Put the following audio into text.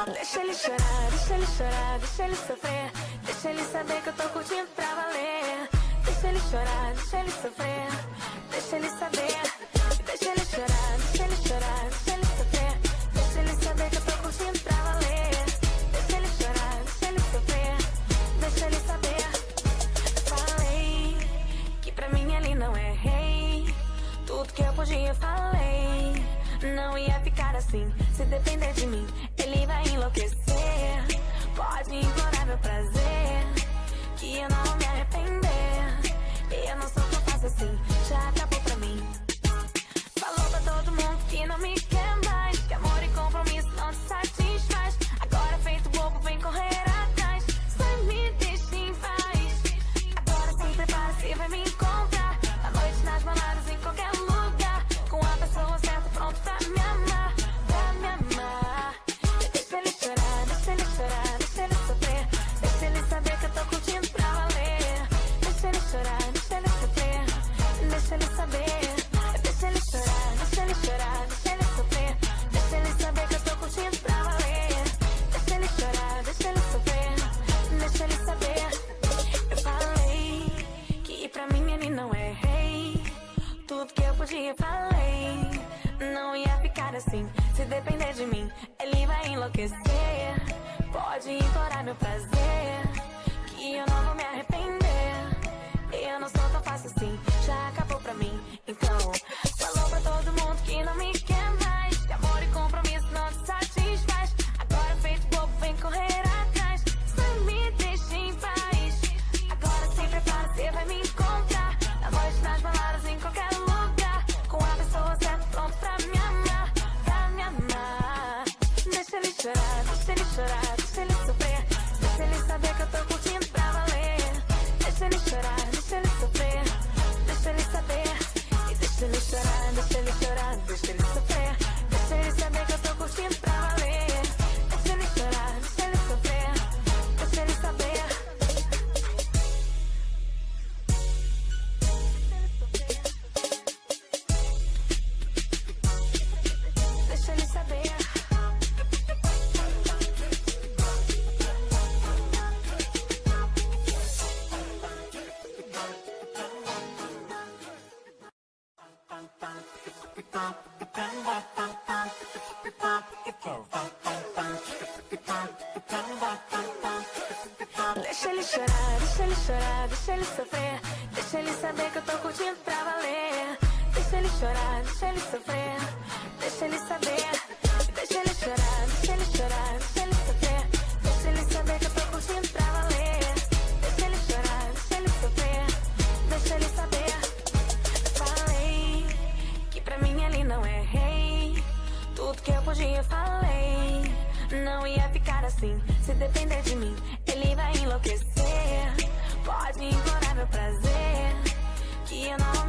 Deixa ele chorar, deixa ele chorar, deixa ele sofrer. Deixa ele saber que eu tô curtindo pra valer. Deixa ele chorar, deixa ele sofrer. Deixa ele saber. Deixa ele chorar, deixa ele chorar, deixa ele sofrer. Deixa ele saber que eu tô curtindo pra valer. Deixa ele chorar, deixa ele sofrer. Deixa ele saber. Falei que pra mim ele não é rei. Tudo que eu podia falei. Não ia ficar assim, se depender de mim, ele vai enlouquecer. Pode implorar meu prazer, que eu não vou me arrepender. Eu não sou tão fácil assim, já acabou pra mim. Falou pra todo mundo que não me quer mais, que amor e compromisso não te satisfaz. Agora feito bobo, vem correr atrás, só me deixa em paz. Agora se prepara, se vai me encontrar à noite, nas baladas, em qualquer lugar, com a pessoa certa, pronto pra me amar, pra me amar. Deixa ele chorar, deixa ele chorar, deixa ele sofrer. Deixa ele saber que eu tô curtindo pra valer. Deixa ele chorar, deixa ele sofrer. Deixa ele saber. Deixa ele chorar, deixa ele chorar, deixa ele sofrer. Deixa ele saber que eu tô curtindo pra valer. Deixa ele chorar, deixa ele sofrer. Deixa ele saber. Eu falei que pra mim ele não é rei. Tudo que eu podia falei. Não ia ficar assim, se depender de mim, ele vai enlouquecer. Pode implorar meu prazer, que eu não vou me arrepender. Eu não sou tão fácil assim, já acabou pra mim. Então, falou pra todo mundo que não me quer mais, que amor e compromisso não te satisfaz. Agora feito bobo, vem correr atrás, só me deixa em paz. Agora se prepara, você vai me encontrar na noite, nas baladas, em qualquer lugar, com a pessoa certa, pronto pra me amar, pra me amar. Deixa ele chorar, deixa ele chorar, deixa ele sofrer. Deixa ele saber que eu tô curtindo pra valer. Deixa ele chorar, deixa ele sofrer. Deixa ele saber. E deixa ele chorar, deixa ele chorar, deixa ele sofrer. Deixa ele saber que eu tô curtindo pra valer. Deixa ele chorar, deixa ele sofrer. Deixa ele saber. Deixa ele saber. Deixa ele chorar, deixa ele chorar, deixa ele sofrer. Deixa ele saber que eu tô curtindo pra valer. Deixa ele chorar, deixa ele sofrer. Deixa ele saber. Deixa ele chorar, deixa ele chorar, deixa ele sofrer. Deixa ele saber que eu tô curtindo pra valer. Deixa ele chorar, deixa ele sofrer. Deixa ele saber. Falei que pra mim ele não é rei. Tudo que eu podia falei. Não ia ficar assim, se depender de mim, ele vai enlouquecer. Pode implorar meu prazer, que eu não vou me